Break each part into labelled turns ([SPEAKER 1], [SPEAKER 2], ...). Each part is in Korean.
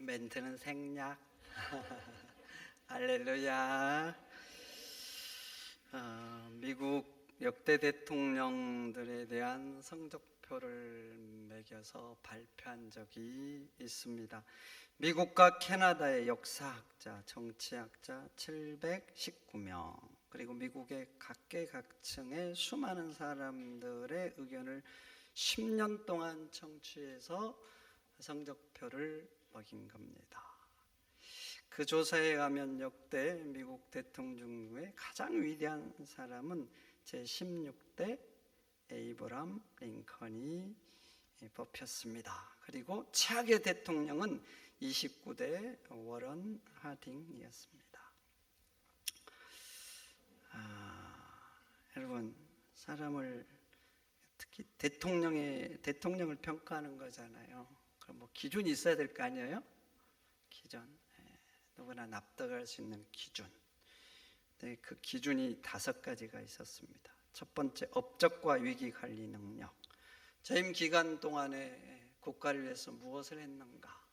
[SPEAKER 1] 멘트는 생략. 할렐루야. 미국 역대 대통령들에 대한 성적표를 매겨서 발표한 적이 있습니다. 미국과 캐나다의 역사학자, 정치학자 719명, 그리고 미국의 각계각층의 수많은 사람들의 의견을 10년 동안 청취해서 성적표를 먹인 겁니다. 그 조사에 가면 역대 미국 대통령 중에 가장 위대한 사람은 제16대 에이브람 링컨이 뽑혔습니다. 그리고 최악의 대통령은 29대 워런 하딩이었습니다. 여러분, 사람을 특히 대통령을 평가하는 거잖아요. 그럼 뭐 기준이 있어야 될 거 아니에요? 기준. 누구나 납득할 수 있는 기준. 네, 그 기준이 5가지가 있었습니다. 첫 번째, 업적과 위기 관리 능력. 재임 기간 동안에 국가를 위해서 무엇을 했는가?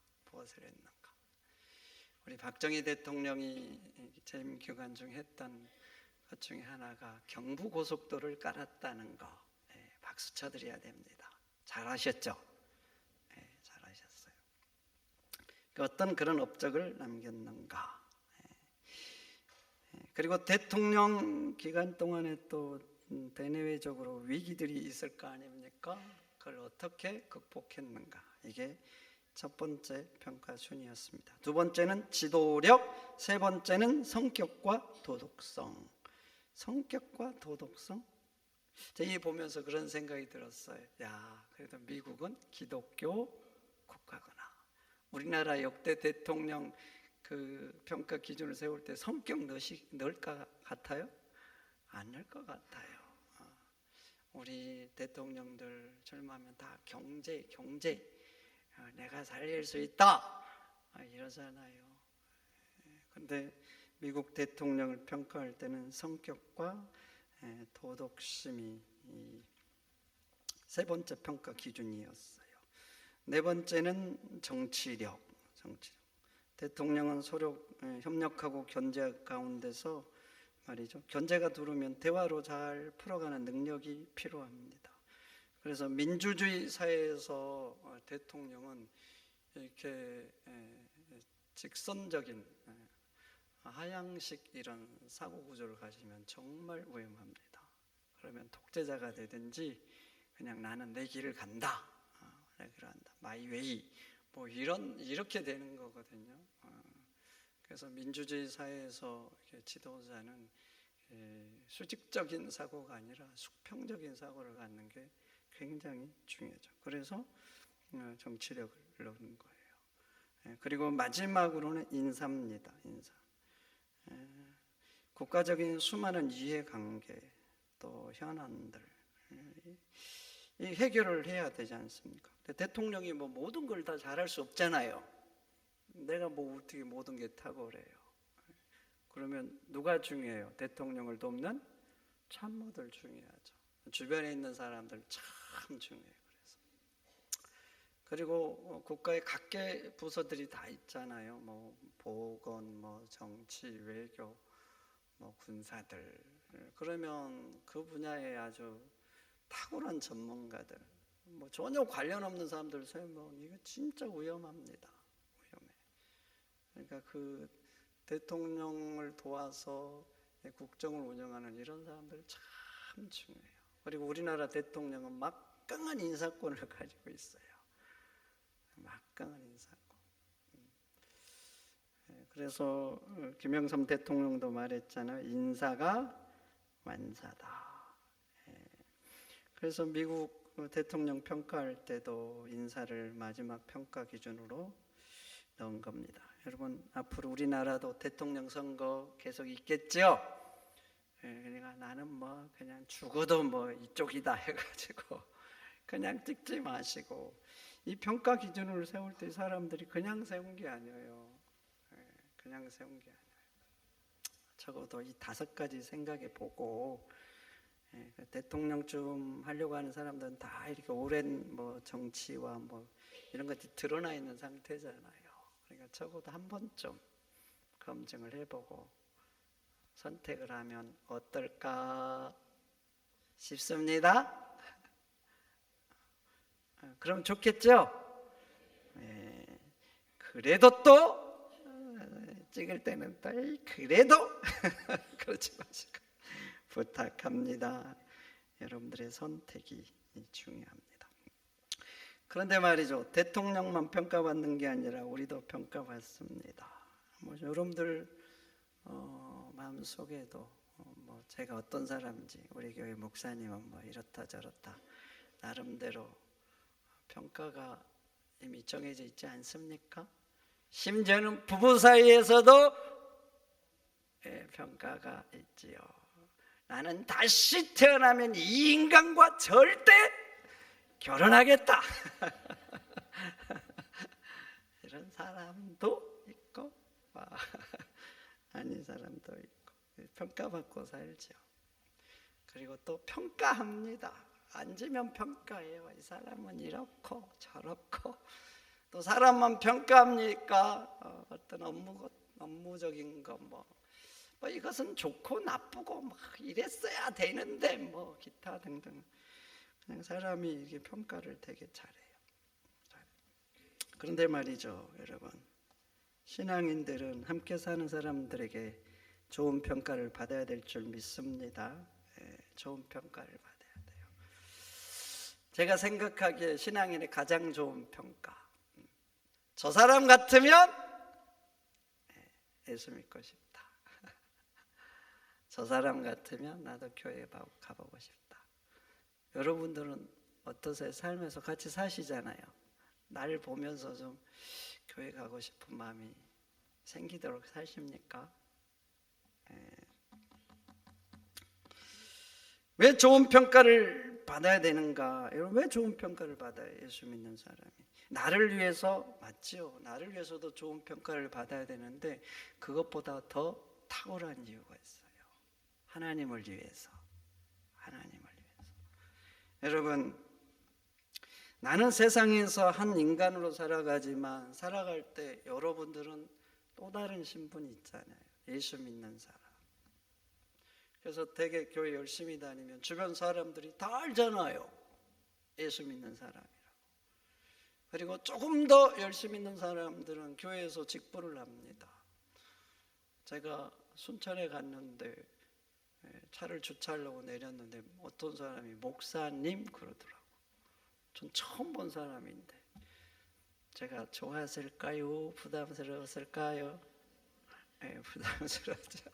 [SPEAKER 1] 우리 박정희 대통령이 재임 기간 중에 했던 것 중에 하나가 경부고속도로를 깔았다는 거. 박수 쳐드려야 됩니다. 잘하셨죠? 잘하셨어요. 어떤 그런 업적을 남겼는가? 그리고 대통령 기간 동안에 또 대내외적으로 위기들이 있을 거 아닙니까? 그걸 어떻게 극복했는가? 이게 첫 번째 평가 순이었습니다. 두 번째는 지도력, 세 번째는 성격과 도덕성. 성격과 도덕성? 제가 보면서 그런 생각이 들었어요. 야, 그래도 미국은 기독교 국가구나. 우리나라 역대 대통령 그 평가 기준을 세울 때 성격 넣을 것 같아요? 안 넣을 것 같아요. 우리 대통령들 출마하면 다 경제 내가 살릴 수 있다 이러잖아요. 그런데 미국 대통령을 평가할 때는 성격과 도덕심이 세 번째 평가 기준이었어요. 네 번째는 정치력. 대통령은 서로 협력하고 견제 가운데서 말이죠. 견제가 들어오면 대화로 잘 풀어가는 능력이 필요합니다. 그래서 민주주의 사회에서 대통령은 이렇게 직선적인 하향식 이런 사고 구조를 가지면 정말 위험합니다. 그러면 독재자가 되든지 그냥 나는 내 길을 간다. 내 길을 한다. 마이 웨이. 뭐 이렇게 되는 거거든요. 그래서 민주주의 사회에서 지도자는 수직적인 사고가 아니라 수평적인 사고를 갖는 게 굉장히 중요하죠. 그래서 정치력을 넣는 거예요. 그리고 마지막으로는 인사입니다. 인사. 국가적인 수많은 이해관계 또 현안들 이 해결을 해야 되지 않습니까? 대통령이 뭐 모든 걸 다 잘할 수 없잖아요. 내가 뭐 어떻게 모든 게 탁월해요. 그러면 누가 중요해요? 대통령을 돕는 참모들 중요하죠. 주변에 있는 사람들 참 중요해요. 그리고 국가의 각계 부서들이 다 있잖아요. 뭐 보건, 뭐 정치, 외교, 뭐 군사들. 그러면 그 분야에 아주 탁월한 전문가들, 뭐 전혀 관련 없는 사람들 세우면 이거 진짜 위험합니다. 위험해. 그러니까 그 대통령을 도와서 국정을 운영하는 이런 사람들 참 중요해요. 그리고 우리나라 대통령은 막강한 인사권을 가지고 있어요. 막강한 인사권. 그래서 김영삼 대통령도 말했잖아요. 인사가 완사다. 그래서 미국 대통령 평가할 때도 인사를 마지막 평가 기준으로 넣은 겁니다. 여러분, 앞으로 우리나라도 대통령 선거 계속 있겠죠? 그러니까 나는 뭐 그냥 죽어도 뭐 이쪽이다 해가지고 그냥 찍지 마시고, 이 평가 기준을 세울 때 사람들이 그냥 세운 게 아니에요. 그냥 세운 게 아니에요. 적어도 이 5가지 생각해 보고, 대통령쯤 하려고 하는 사람들은 다 이렇게 오랜 뭐 정치와 뭐 이런 것들이 드러나 있는 상태잖아요. 그러니까 적어도 한 번쯤 검증을 해보고 선택을 하면 어떨까 싶습니다. 그럼 좋겠죠? 네. 그래도 또 찍을 때는 또 그래도 그러지 마시고 부탁합니다. 여러분들의 선택이 중요합니다. 그런데 말이죠, 대통령만 평가받는 게 아니라 우리도 평가받습니다. 뭐 여러분들 마음속에도 뭐 제가 어떤 사람인지, 우리 교회 목사님은 뭐 이렇다 저렇다 나름대로 평가가 이미 정해져 있지 않습니까? 심지어는 부부 사이에서도 평가가 있지요. 나는 다시 태어나면 이 인간과 절대 결혼하겠다. 이런 사람도 있고 아닌 사람도 있고 평가받고 살죠. 그리고 또 평가합니다. 앉으면 평가해요. 이 사람은 이렇고 저렇고. 또 사람만 평가합니까? 어떤 업무적인 거 뭐 이것은 좋고 나쁘고 막 이랬어야 되는데 뭐 기타 등등. 그냥 사람이 이게 평가를 되게 잘해요. 그런데 말이죠, 여러분, 신앙인들은 함께 사는 사람들에게 좋은 평가를 받아야 될 줄 믿습니다. 좋은 평가를 받아야 돼요. 제가 생각하기에 신앙인의 가장 좋은 평가, 저 사람 같으면 예수 믿고 싶다. 저 사람 같으면 나도 교회 가보고 싶다. 여러분들은 어떠세요? 삶에서 같이 사시잖아요. 나를 보면서 좀 교회 가고 싶은 마음이 생기도록 사십니까? 왜 좋은 평가를 받아야 되는가? 여러분, 왜 좋은 평가를 받아요? 예수 믿는 사람이 나를 위해서 맞지요. 나를 위해서도 좋은 평가를 받아야 되는데 그것보다 더 탁월한 이유가 있어요. 하나님을 위해서. 하나님을 위해서. 여러분, 나는 세상에서 한 인간으로 살아가지만 살아갈 때 여러분들은 또 다른 신분이 있잖아요. 예수 믿는 사람. 그래서 되게 교회 열심히 다니면 주변 사람들이 다 알잖아요. 예수 믿는 사람이라고. 그리고 조금 더 열심히 믿는 사람들은 교회에서 직분을 합니다. 제가 순천에 갔는데 차를 주차하려고 내렸는데 어떤 사람이 목사님 그러더라고. 전 처음 본 사람인데 제가 좋았을까요? 부담스러웠을까요? 부담스럽죠.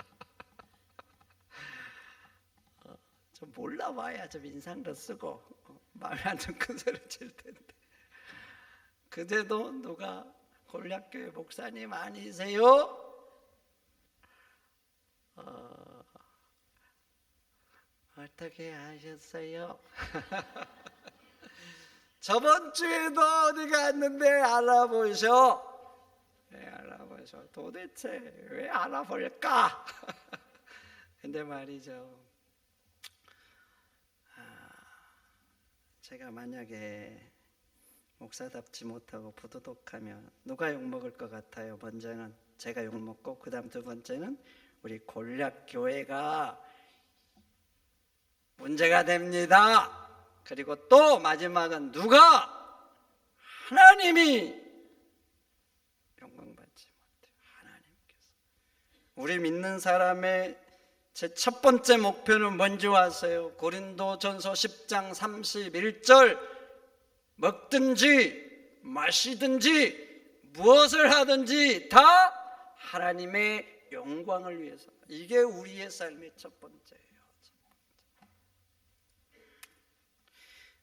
[SPEAKER 1] 좀 몰라봐야 좀 인상도 쓰고 마음에 안 드는 큰 소리 칠 텐데. 그제도 누가 곤략교회 목사님 아니세요? 어떻게 아셨어요? 저번 주에도 어디 갔는데 알아보셔. 알아보셔. 도대체 왜 알아볼까? 근데 말이죠, 제가 만약에 목사답지 못하고 부도덕하면 누가 욕먹을 것 같아요? 먼저는 제가 욕먹고 그 다음 두 번째는 우리 곤략교회가 문제가 됩니다. 그리고 또 마지막은 누가? 하나님이 영광받지 못해요. 하나님께서. 우리 믿는 사람의 제 첫 번째 목표는 뭔지 아세요? 고린도전서 10장 31절 먹든지 마시든지 무엇을 하든지 다 하나님의 영광을 위해서. 이게 우리의 삶의 첫 번째예요.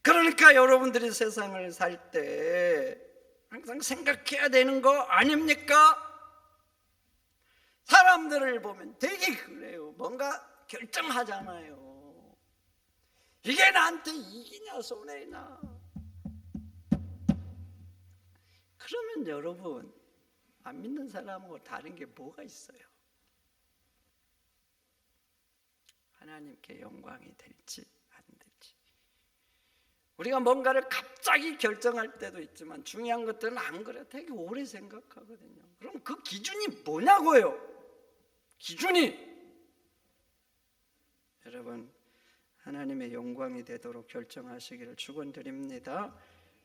[SPEAKER 1] 그러니까 여러분들이 세상을 살 때 항상 생각해야 되는 거 아닙니까? 사람들을 보면 되게 그래요. 뭔가 결정하잖아요. 이게 나한테 이기냐 손해나. 그러면 여러분, 안 믿는 사람하고 다른 게 뭐가 있어요? 하나님께 영광이 될지 안 될지. 우리가 뭔가를 갑자기 결정할 때도 있지만 중요한 것들은 안 그래요. 되게 오래 생각하거든요. 그럼 그 기준이 뭐냐고요? 기준이 여러분 하나님의 영광이 되도록 결정하시기를 축원드립니다.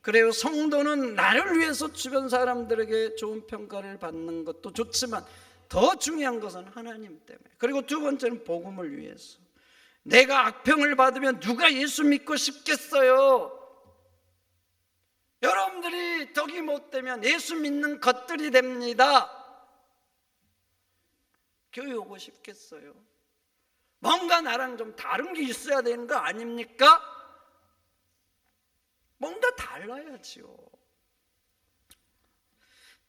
[SPEAKER 1] 그래요, 성도는 나를 위해서 주변 사람들에게 좋은 평가를 받는 것도 좋지만 더 중요한 것은 하나님 때문에, 그리고 두 번째는 복음을 위해서. 내가 악평을 받으면 누가 예수 믿고 싶겠어요? 여러분들이 덕이 못 되면 예수 믿는 것들이 됩니다. 교회 오고 싶겠어요? 뭔가 나랑 좀 다른 게 있어야 되는 거 아닙니까? 뭔가 달라야지요.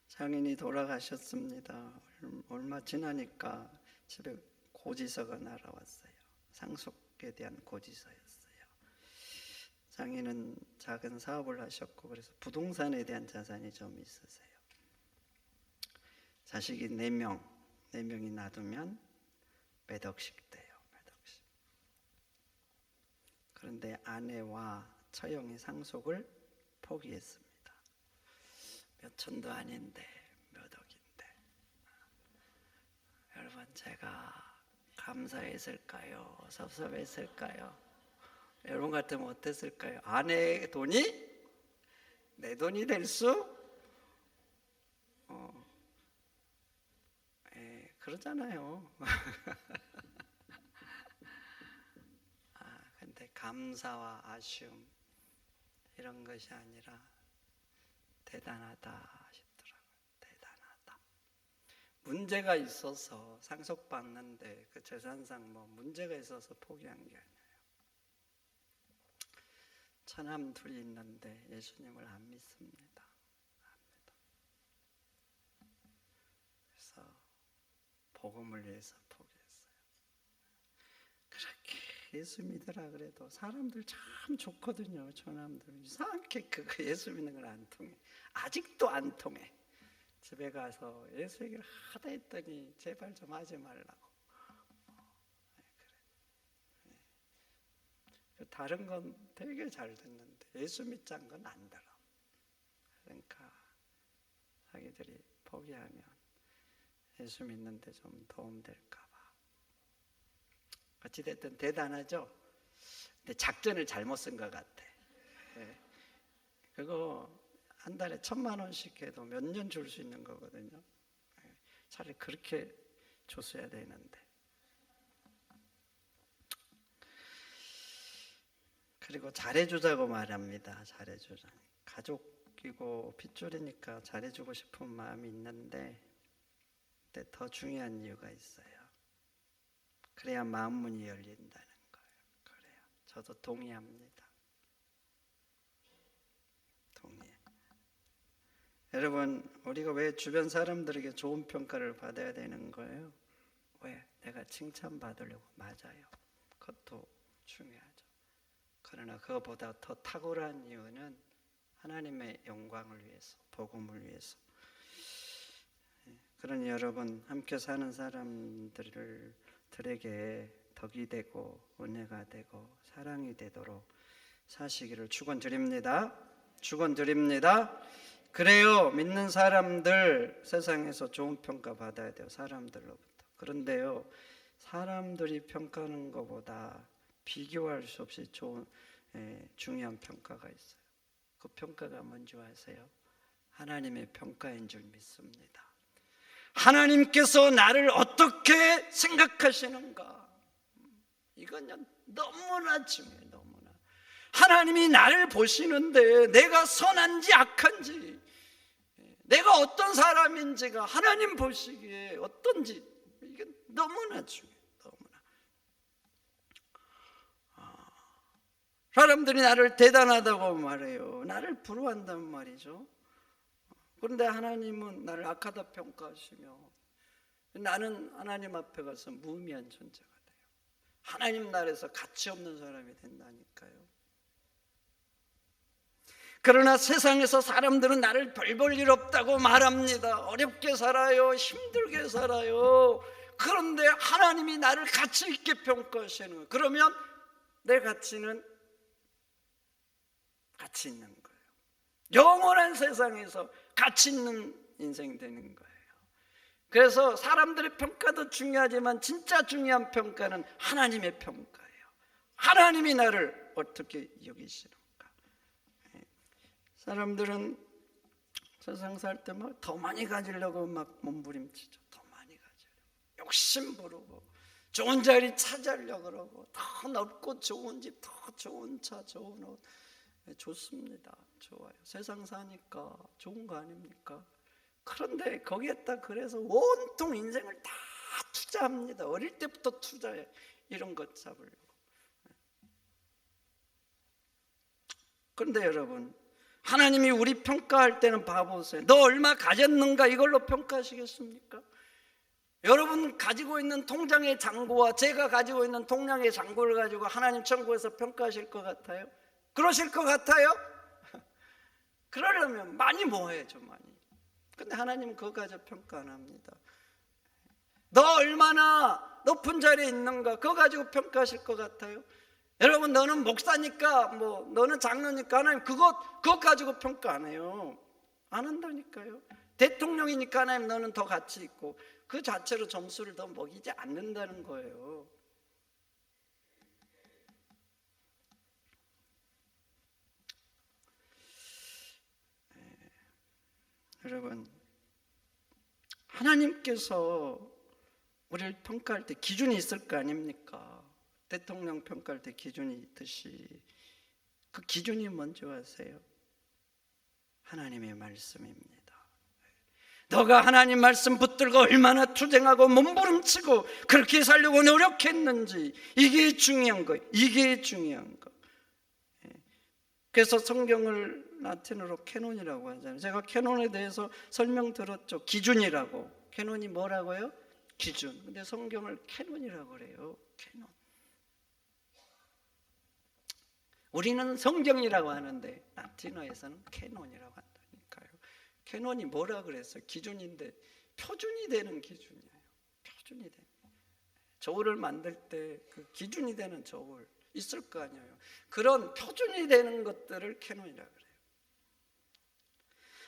[SPEAKER 1] 장인이 돌아가셨습니다. 얼마 지나니까 집에 고지서가 날아왔어요. 상속에 대한 고지서였어요. 장인은 작은 사업을 하셨고 그래서 부동산에 대한 자산이 좀 있으세요. 자식이 4명이 놔두면 몇 억씩 돼요. 몇 억씩. 그런데 아내와 처형이 상속을 포기했습니다. 몇 천도 아닌데 몇 억인데. 여러분, 제가 감사했을까요? 섭섭했을까요? 여러분 같으면 어땠을까요? 아내의 돈이 내 돈이 될 수? 그러잖아요. 근데 감사와 아쉬움 이런 것이 아니라 대단하다 싶더라고요. 대단하다. 문제가 있어서 상속받는데 그 재산상 뭐 문제가 있어서 포기한 게 아니에요. 처남 둘이 있는데 예수님을 안 믿습니다. 그래서 복음을 위해서 포기했어요. 그렇게 예수 믿으라 그래도 사람들 참 좋거든요. 처남들 이상하게 그거 예수 믿는 걸 안 통해. 아직도 안 통해. 집에 가서 예수 얘기를 하다 했더니 제발 좀 하지 말라고. 그래. 다른 건 되게 잘 듣는데 예수 믿자는 건 안 들어. 그러니까 자기들이 포기하면 예수 믿는데 좀 도움될까 봐. 어찌됐든 대단하죠. 근데 작전을 잘못 쓴 것 같아. 그거 한 달에 1,000만 원씩 해도 몇 년 줄 수 있는 거거든요. 차라리 그렇게 줬어야 되는데. 그리고 잘해주자고 말합니다. 잘해주자. 가족이고 핏줄이니까 잘해주고 싶은 마음이 있는데, 근데 더 중요한 이유가 있어요. 그래야 마음 문이 열린다는 거예요. 그래요. 저도 동의합니다. 동의해. 여러분, 우리가 왜 주변 사람들에게 좋은 평가를 받아야 되는 거예요? 왜? 내가 칭찬받으려고. 맞아요. 그것도 중요하죠. 그러나 그것보다 더 탁월한 이유는 하나님의 영광을 위해서, 복음을 위해서. 그러니 여러분, 함께 사는 사람들에게 덕이 되고 은혜가 되고 사랑이 되도록 사시기를 축원드립니다. 축원드립니다. 그래요, 믿는 사람들 세상에서 좋은 평가 받아야 돼요. 사람들로부터. 그런데요, 사람들이 평가하는 것보다 비교할 수 없이 중요한 평가가 있어요. 그 평가가 뭔지 아세요? 하나님의 평가인 줄 믿습니다. 하나님께서 나를 어떻게 생각하시는가? 이건 너무나 중요해요. 너무나. 하나님이 나를 보시는데 내가 선한지 악한지, 내가 어떤 사람인지가 하나님 보시기에 어떤지, 이게 너무나 중요해요. 너무나. 사람들이 나를 대단하다고 말해요. 나를 부러워한단 말이죠. 그런데 하나님은 나를 악하다 평가하시며 나는 하나님 앞에 가서 무의미한 존재가 돼요. 하나님 나라에서 가치 없는 사람이 된다니까요. 그러나 세상에서 사람들은 나를 별 볼 일 없다고 말합니다. 어렵게 살아요. 힘들게 살아요. 그런데 하나님이 나를 가치 있게 평가하시는 거예요. 그러면 내 가치는 가치 있는 거예요. 영원한 세상에서 가치 있는 인생 되는 거예요. 그래서 사람들의 평가도 중요하지만 진짜 중요한 평가는 하나님의 평가예요. 하나님이 나를 어떻게 여기시는가. 사람들은 세상 살 때 막 더 많이 가지려고 막 몸부림치죠. 더 많이 가지려고 욕심 부르고 좋은 자리 찾으려고 그러고 더 넓고 좋은 집, 더 좋은 차, 좋은 옷. 좋습니다. 좋아요. 세상 사니까 좋은 거 아닙니까? 그런데 거기에다 그래서 온통 인생을 다 투자합니다. 어릴 때부터 투자해. 이런 것 잡으려고. 그런데 여러분, 하나님이 우리 평가할 때는 봐보세요. 너 얼마 가졌는가 이걸로 평가하시겠습니까? 여러분 가지고 있는 통장의 잔고와 제가 가지고 있는 통장의 잔고를 가지고 하나님 천국에서 평가하실 것 같아요? 그러실 것 같아요? 그러려면 많이 모아야죠, 많이. 근데 하나님은 그거 가지고 평가 안 합니다. 너 얼마나 높은 자리에 있는가 그거 가지고 평가하실 것 같아요? 여러분, 너는 목사니까 너는 장로니까 하나님 그것 가지고 평가 안 해요. 안 한다니까요. 대통령이니까 하나님 너는 더 가치 있고 그 자체로 점수를 더 먹이지 않는다는 거예요. 여러분, 하나님께서 우리를 평가할 때 기준이 있을 거 아닙니까? 대통령 평가할 때 기준이 있듯이 그 기준이 뭔지 아세요? 하나님의 말씀입니다. 너가 하나님 말씀 붙들고 얼마나 투쟁하고 몸부림치고 그렇게 살려고 노력했는지 이게 중요한 거예요. 이게 중요한 거. 그래서 성경을 라틴어로 캐논이라고 하잖아요. 제가 캐논에 대해서 설명 들었죠. 기준이라고. 캐논이 뭐라고요? 기준. 근데 성경을 캐논이라고 그래요. 캐논. 우리는 성경이라고 하는데 라틴어에서는 캐논이라고 한다니까요. 캐논이 뭐라 그랬어요? 기준인데 표준이 되는 기준이에요. 표준이 되는. 저울을 만들 때 그 기준이 되는 저울 있을 거 아니에요. 그런 표준이 되는 것들을 캐논이라고 그래요.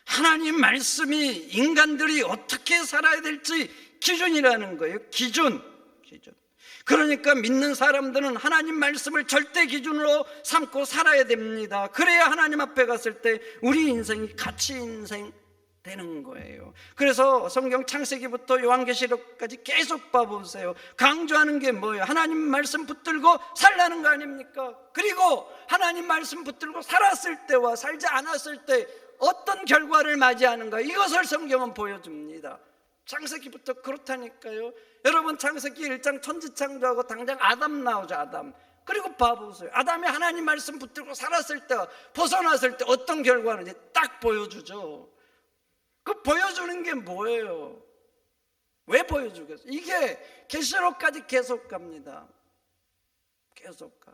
[SPEAKER 1] 하나님 말씀이 인간들이 어떻게 살아야 될지 기준이라는 거예요. 기준. 그러니까 믿는 사람들은 하나님 말씀을 절대 기준으로 삼고 살아야 됩니다. 그래야 하나님 앞에 갔을 때 우리 인생이 가치 인생 되는 거예요. 그래서 성경 창세기부터 요한계시록까지 계속 봐보세요. 강조하는 게 뭐예요? 하나님 말씀 붙들고 살라는 거 아닙니까? 그리고 하나님 말씀 붙들고 살았을 때와 살지 않았을 때 어떤 결과를 맞이하는가, 이것을 성경은 보여줍니다. 창세기부터 그렇다니까요. 여러분, 창세기 1장 천지창조하고 당장 아담 나오죠. 아담. 그리고 봐보세요. 아담이 하나님 말씀 붙들고 살았을 때와 벗어났을 때 어떤 결과는지 딱 보여주죠. 그 보여주는 게 뭐예요? 왜 보여주겠어요? 이게 계시록까지 계속 갑니다. 계속 가.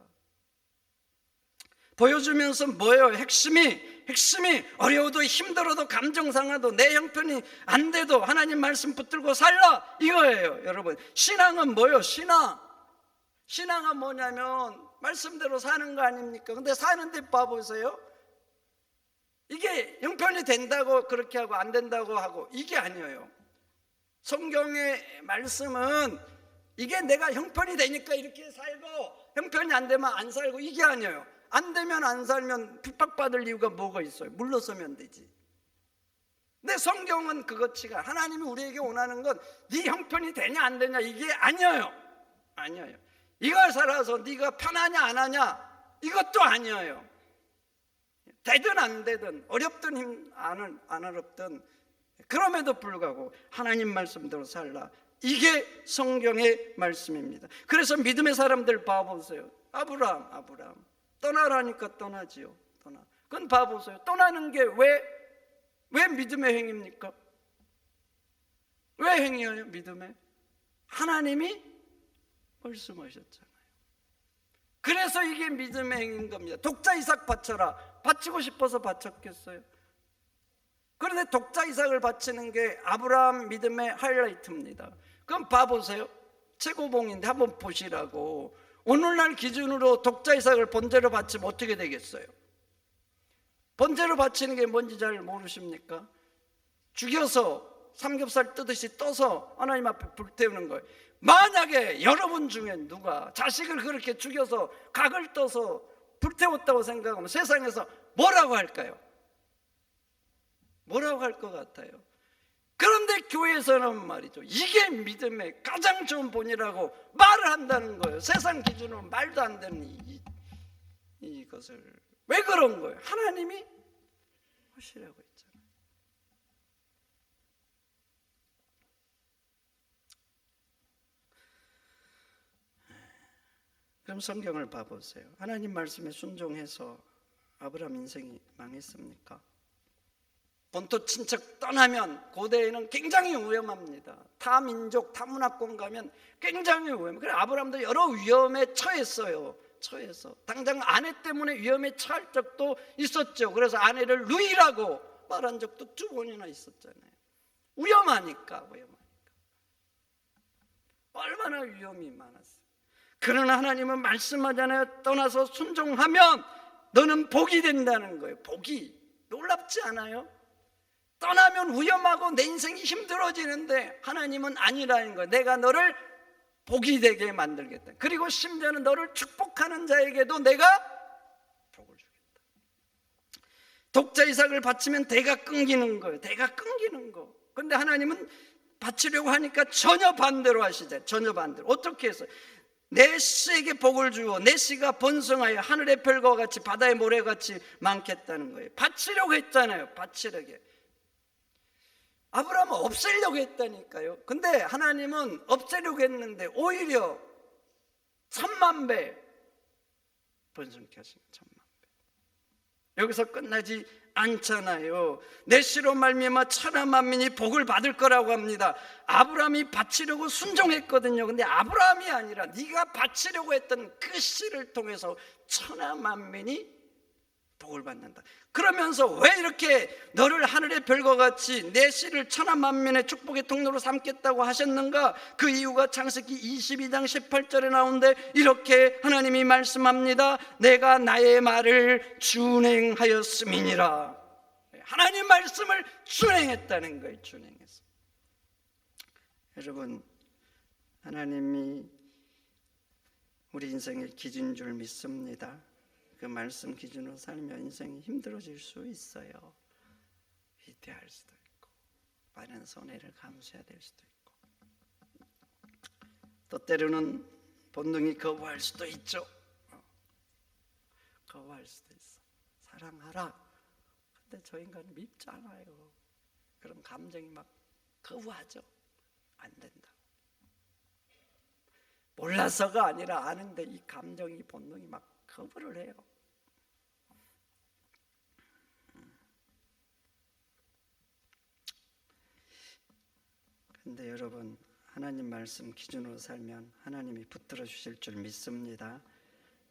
[SPEAKER 1] 보여주면서 뭐예요? 핵심이 어려워도 힘들어도 감정 상하도 내 형편이 안 돼도 하나님 말씀 붙들고 살라, 이거예요. 여러분, 신앙은 뭐예요? 신앙은 뭐냐면 말씀대로 사는 거 아닙니까? 근데 사는데 봐보세요. 이게 형편이 된다고 그렇게 하고 안 된다고 하고 이게 아니에요. 성경의 말씀은 이게 내가 형편이 되니까 이렇게 살고 형편이 안 되면 안 살고 이게 아니에요. 안 되면 안 살면 핍박받을 이유가 뭐가 있어요? 물러서면 되지. 근데 성경은 그것치가 하나님이 우리에게 원하는 건 네 형편이 되냐 안 되냐 이게 아니에요. 이걸 살아서 네가 편하냐 안 하냐 이것도 아니에요. 되든 안 되든 어렵든 안 어렵든 그럼에도 불구하고 하나님 말씀대로 살라, 이게 성경의 말씀입니다. 그래서 믿음의 사람들 봐보세요. 아브라함 떠나라니까 떠나지요. 그건 봐보세요. 떠나는 게 왜 믿음의 행위입니까? 왜 행위예요? 믿음의? 하나님이 말씀하셨잖아요. 그래서 이게 믿음의 행위인 겁니다. 독자 이삭 바쳐라. 바치고 싶어서 바쳤겠어요? 그런데 독자 이삭을 바치는 게 아브라함 믿음의 하이라이트입니다. 그럼 봐보세요. 최고봉인데 한번 보시라고. 오늘날 기준으로 독자 이삭을 번제로 바치면 어떻게 되겠어요? 번제로 바치는 게 뭔지 잘 모르십니까? 죽여서 삼겹살 뜨듯이 떠서 하나님 앞에 불태우는 거예요. 만약에 여러분 중에 누가 자식을 그렇게 죽여서 각을 떠서 불태웠다고 생각하면 세상에서 뭐라고 할까요? 뭐라고 할 것 같아요? 그런데 교회에서는 말이죠, 이게 믿음의 가장 좋은 본이라고 말을 한다는 거예요. 세상 기준으로 말도 안 되는 이것을. 왜 그런 거예요? 하나님이 하시라고 했잖아요. 그럼 성경을 봐보세요. 하나님 말씀에 순종해서 아브라함 인생이 망했습니까? 본토 친척 떠나면 고대에는 굉장히 위험합니다. 타 민족, 타 문화권 가면 굉장히 위험해요. 그래서 아브라함도 여러 위험에 처했어요. 처해서 당장 아내 때문에 위험에 처할 적도 있었죠. 그래서 아내를 누이라고 말한 적도 2번이나 있었잖아요. 위험하니까. 얼마나 위험이 많았어요. 그러나 하나님은 말씀하잖아요. 떠나서 순종하면 너는 복이 된다는 거예요. 복이. 놀랍지 않아요? 떠나면 위험하고 내 인생이 힘들어지는데 하나님은 아니라는 거예요. 내가 너를 복이 되게 만들겠다. 그리고 심지어는 너를 축복하는 자에게도 내가 복을 주겠다. 독자 이삭을 바치면 대가 끊기는 거예요. 대가 끊기는 거. 그런데 하나님은 바치려고 하니까 전혀 반대로 하시잖아요. 전혀 반대로. 어떻게 해서 내 씨에게 복을 주어 내 씨가 번성하여 하늘의 별과 같이 바다의 모래같이 많겠다는 거예요. 바치려고 했잖아요. 바치려고. 아브라함은 없애려고 했다니까요. 근데 하나님은 없애려고 했는데 오히려 1000만 배 번성케 하신 거예요. 1000만 배. 여기서 끝나지 않잖아요. 내 씨로 말미암아 천하 만민이 복을 받을 거라고 합니다. 아브라함이 바치려고 순종했거든요. 근데 아브라함이 아니라 네가 바치려고 했던 그 씨를 통해서 천하 만민이 복을 받는다. 그러면서 왜 이렇게 너를 하늘의 별과 같이 내 씨를 천하 만민의 축복의 통로로 삼겠다고 하셨는가? 그 이유가 창세기 22장 18절에 나오는데 이렇게 하나님이 말씀합니다. 내가 나의 말을 준행하였음이니라. 하나님 말씀을 준행했다는 거예요. 준행해서. 여러분, 하나님이 우리 인생의 기준인 줄 믿습니다. 그 말씀 기준으로 살면 인생이 힘들어질 수 있어요. 위태할 수도 있고 많은 손해를 감수해야 될 수도 있고 또 때로는 본능이 거부할 수도 있죠. 거부할 수도 있어. 사랑하라. 근데 저 인간은 밉잖아요. 그럼 감정이 막 거부하죠. 안 된다. 몰라서가 아니라 아는데 이 감정이 본능이 막 거부를 해요. 근데 여러분, 하나님 말씀 기준으로 살면 하나님이 붙들어 주실 줄 믿습니다.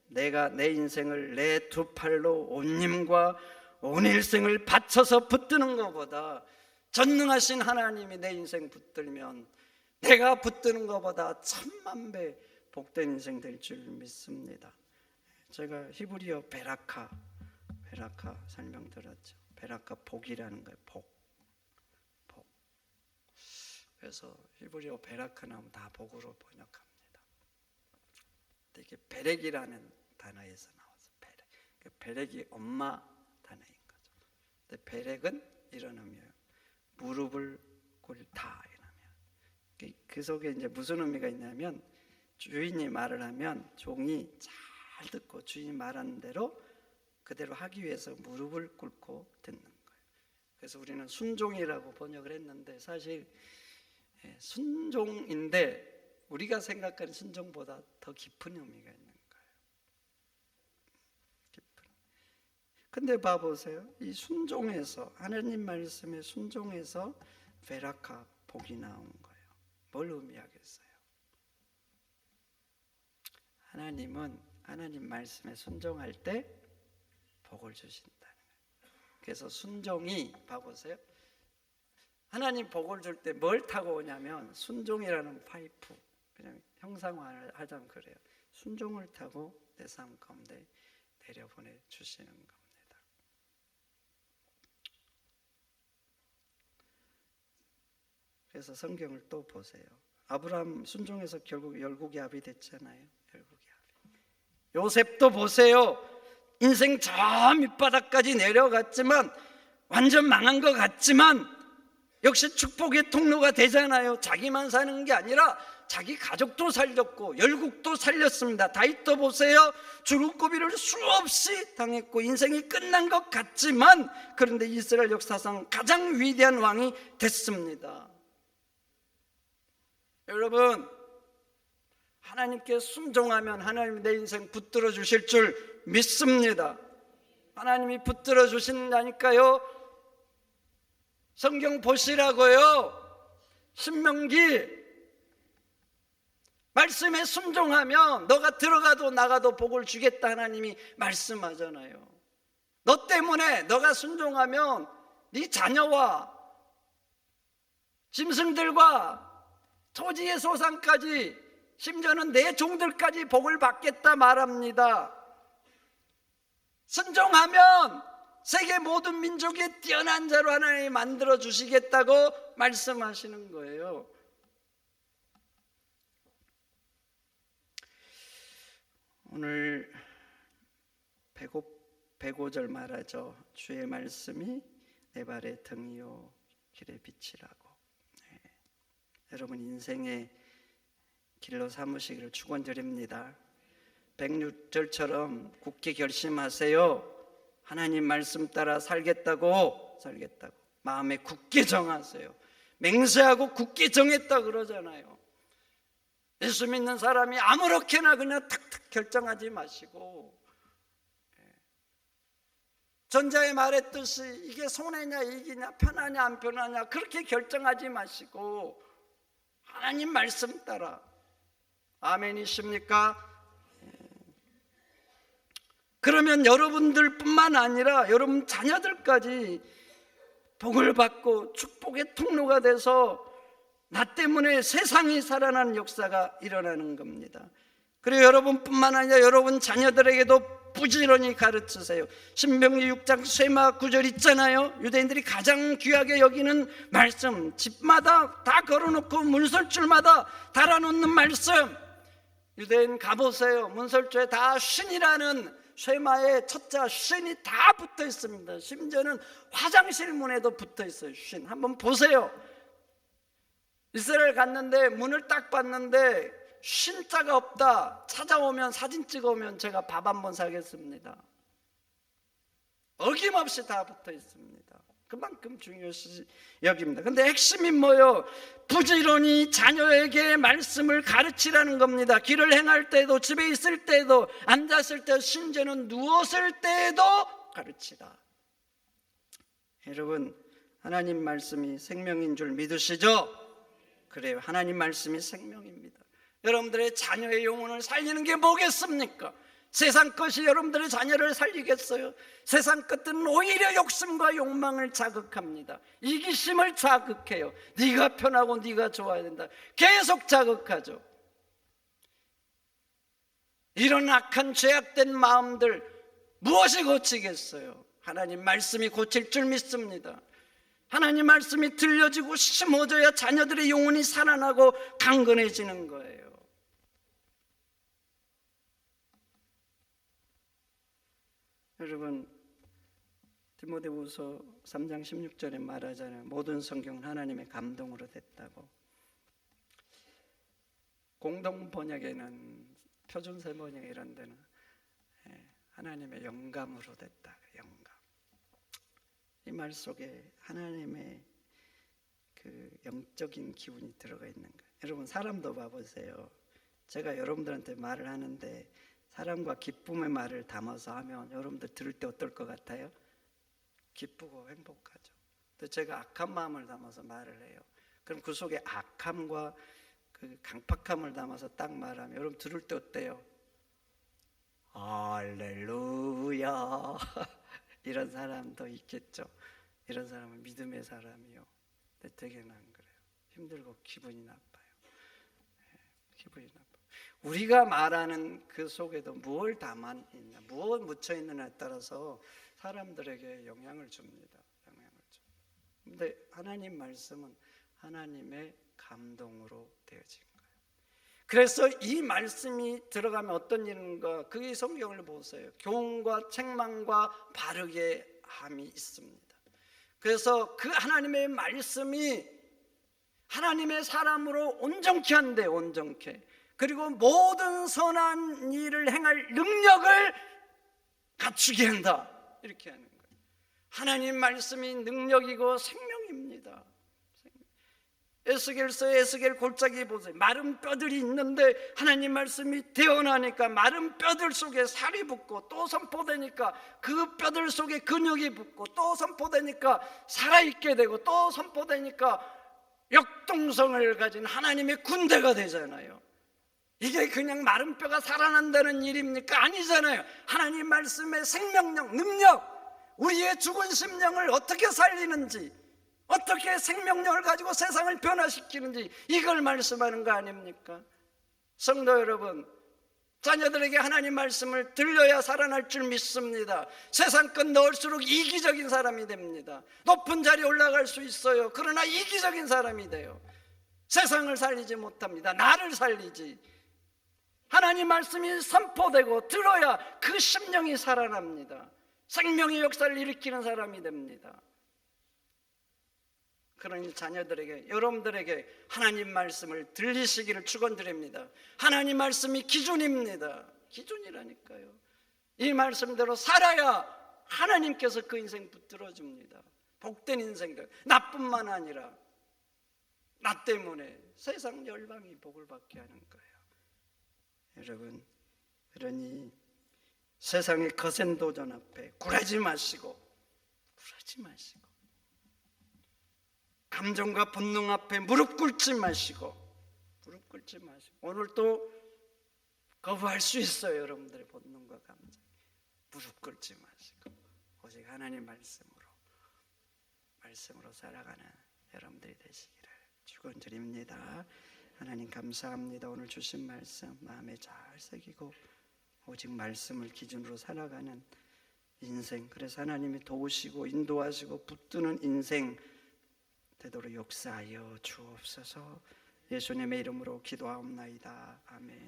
[SPEAKER 1] 내가 내 인생을 내 2팔로 온 힘과 온 일생을 바쳐서 붙드는 것보다 전능하신 하나님이 내 인생 붙들면 내가 붙드는 것보다 1000만 배 복된 인생 될 줄 믿습니다. 제가 히브리어 베라카 설명드렸죠. 베라카 복이라는 거예요. 복. 그래서 히브리어 베라카 나오면 다 복으로 번역합니다. 이게 베렉이라는 단어에서 나와서 베렉이 엄마 단어인 거죠. 근데 베렉은 이런 의미예요. 무릎을 꿇다 이런 의미예요. 그 속에 이제 무슨 의미가 있냐면 주인이 말을 하면 종이 잘 듣고 주인이 말하는 대로 그대로 하기 위해서 무릎을 꿇고 듣는 거예요. 그래서 우리는 순종이라고 번역을 했는데 사실 순종인데 우리가 생각하는 순종보다 더 깊은 의미가 있는 거예요. 깊은. 근데 봐보세요. 이 순종에서 하나님 말씀에 순종해서 베라카 복이 나온 거예요. 뭘 의미하겠어요? 하나님은 하나님 말씀에 순종할 때 복을 주신다는 거예요. 그래서 순종이 봐보세요. 하나님 복을 줄 때 뭘 타고 오냐면 순종이라는 파이프, 그냥 형상화를 하자면 그래요. 순종을 타고 내 삶 가운데 내려보내 주시는 겁니다. 그래서 성경을 또 보세요. 아브라함 순종해서 결국 열국이 합이 됐잖아요. 열국이 합이. 요셉도 보세요. 인생 저 밑바닥까지 내려갔지만 완전 망한 것 같지만 역시 축복의 통로가 되잖아요. 자기만 사는 게 아니라 자기 가족도 살렸고 열국도 살렸습니다. 다윗도 보세요. 죽을 고비를 수없이 당했고 인생이 끝난 것 같지만 그런데 이스라엘 역사상 가장 위대한 왕이 됐습니다. 여러분, 하나님께 순종하면 하나님이 내 인생 붙들어 주실 줄 믿습니다. 하나님이 붙들어 주신다니까요. 성경 보시라고요. 신명기 말씀에 순종하면 너가 들어가도 나가도 복을 주겠다 하나님이 말씀하잖아요. 너 때문에 너가 순종하면 네 자녀와 짐승들과 토지의 소산까지 심지어는 내 종들까지 복을 받겠다 말합니다. 순종하면 세계 모든 민족의 뛰어난 자로 하나님이 만들어 주시겠다고 말씀하시는 거예요. 오늘 105절 말하죠. 주의 말씀이 내 발의 등이요 길의 빛이라고. 네. 여러분 인생의 길로 삼으시기를 축원드립니다. 106절처럼 굳게 결심하세요. 하나님 말씀 따라 살겠다고 마음에 굳게 정하세요. 맹세하고 굳게 정했다 그러잖아요. 예수 믿는 사람이 아무렇게나 그냥 탁탁 결정하지 마시고 전자에 말했듯이 이게 손해냐 이기냐 편하냐 안 편하냐 그렇게 결정하지 마시고 하나님 말씀 따라. 아멘이십니까? 그러면 여러분들뿐만 아니라 여러분 자녀들까지 복을 받고 축복의 통로가 돼서 나 때문에 세상이 살아나는 역사가 일어나는 겁니다. 그리고 여러분뿐만 아니라 여러분 자녀들에게도 부지런히 가르치세요. 신명기 6장 쇠마 9절 있잖아요. 유대인들이 가장 귀하게 여기는 말씀, 집마다 다 걸어놓고 문설줄마다 달아놓는 말씀. 유대인 가보세요. 문설주에 다 쉰이라는 쇠마에 첫자 쉰이 다 붙어 있습니다. 심지어는 화장실 문에도 붙어 있어요. 쉰. 한번 보세요. 이스라엘 갔는데 문을 딱 봤는데 쉰자가 없다. 찾아오면 사진 찍어오면 제가 밥 한번 사겠습니다. 어김없이 다 붙어 있습니다. 그만큼 중요시 여깁니다. 근데 핵심이 뭐예요? 부지런히 자녀에게 말씀을 가르치라는 겁니다. 길을 행할 때도 집에 있을 때도 앉았을 때 심지어는 누웠을 때도 가르치라. 여러분 하나님 말씀이 생명인 줄 믿으시죠? 그래요. 하나님 말씀이 생명입니다. 여러분들의 자녀의 영혼을 살리는 게 뭐겠습니까? 세상 것이 여러분들의 자녀를 살리겠어요? 세상 것들은 오히려 욕심과 욕망을 자극합니다. 이기심을 자극해요. 네가 편하고 네가 좋아야 된다. 계속 자극하죠. 이런 악한 죄악된 마음들 무엇이 고치겠어요? 하나님 말씀이 고칠 줄 믿습니다. 하나님 말씀이 들려지고 심어져야 자녀들의 영혼이 살아나고 강건해지는 거예요. 여러분 디모데후서 3장 16절에 말하잖아요. 모든 성경은 하나님의 감동으로 됐다고. 공동 번역에는 표준세 번역 이런 데는 하나님의 영감으로 됐다. 영감. 이 말 속에 하나님의 그 영적인 기운이 들어가 있는 거예요. 여러분 사람도 봐보세요. 제가 여러분들한테 말을 하는데 사랑과 기쁨의 말을 담아서 하면 여러분들 들을 때 어떨 것 같아요? 기쁘고 행복하죠. 또 제가 악한 마음을 담아서 말을 해요. 그럼 그 속에 악함과 그 강팍함을 담아서 딱 말하면 여러분 들을 때 어때요? 할렐루야 이런 사람도 있겠죠. 이런 사람은 믿음의 사람이요. 근데 대개는 안 그래요. 힘들고 기분이 나빠요. 기분이 나빠요. 우리가 말하는 그 속에도 무엇을 담아있나, 무엇 묻혀있느냐에 따라서 사람들에게 영향을 줍니다. 영향을 줍니다. 근데 하나님 말씀은 하나님의 감동으로 되어진 거예요. 그래서 이 말씀이 들어가면 어떤 일인가? 그 성경을 보세요. 교훈과 책망과 바르게 함이 있습니다. 그래서 그 하나님의 말씀이 하나님의 사람으로 온전케 한대, 온전케. 그리고 모든 선한 일을 행할 능력을 갖추게 한다, 이렇게 하는 거예요. 하나님 말씀이 능력이고 생명입니다. 에스겔서의 에스겔 골짜기 보세요. 마른 뼈들이 있는데 하나님 말씀이 태어나니까 마른 뼈들 속에 살이 붙고, 또 선포되니까 그 뼈들 속에 근육이 붙고, 또 선포되니까 살아있게 되고, 또 선포되니까 역동성을 가진 하나님의 군대가 되잖아요. 이게 그냥 마른 뼈가 살아난다는 일입니까? 아니잖아요. 하나님 말씀의 생명력, 능력, 우리의 죽은 심령을 어떻게 살리는지, 어떻게 생명력을 가지고 세상을 변화시키는지, 이걸 말씀하는 거 아닙니까? 성도 여러분, 자녀들에게 하나님 말씀을 들려야 살아날 줄 믿습니다. 세상 건 넣을수록 이기적인 사람이 됩니다. 높은 자리에 올라갈 수 있어요. 그러나 이기적인 사람이 돼요. 세상을 살리지 못합니다. 나를 살리지. 하나님 말씀이 선포되고 들어야 그 심령이 살아납니다. 생명의 역사를 일으키는 사람이 됩니다. 그러니 자녀들에게, 여러분들에게 하나님 말씀을 들리시기를 축원드립니다. 하나님 말씀이 기준입니다. 기준이라니까요. 이 말씀대로 살아야 하나님께서 그 인생 붙들어 줍니다. 복된 인생들, 나뿐만 아니라 나 때문에 세상 열방이 복을 받게 하는 거예요. 여러분, 그러니 세상의 거센 도전 앞에 굴하지 마시고, 감정과 본능 앞에 무릎 꿇지 마시고, 오늘 또 거부할 수 있어요. 여러분들의 본능과 감정 무릎 꿇지 마시고 오직 하나님 말씀으로 살아가는 여러분들이 되시기를 축원드립니다. 하나님 감사합니다. 오늘 주신 말씀 마음에 잘 새기고 오직 말씀을 기준으로 살아가는 인생, 그래서 하나님이 도우시고 인도하시고 붙드는 인생 되도록 역사하여 주옵소서. 예수님의 이름으로 기도하옵나이다. 아멘.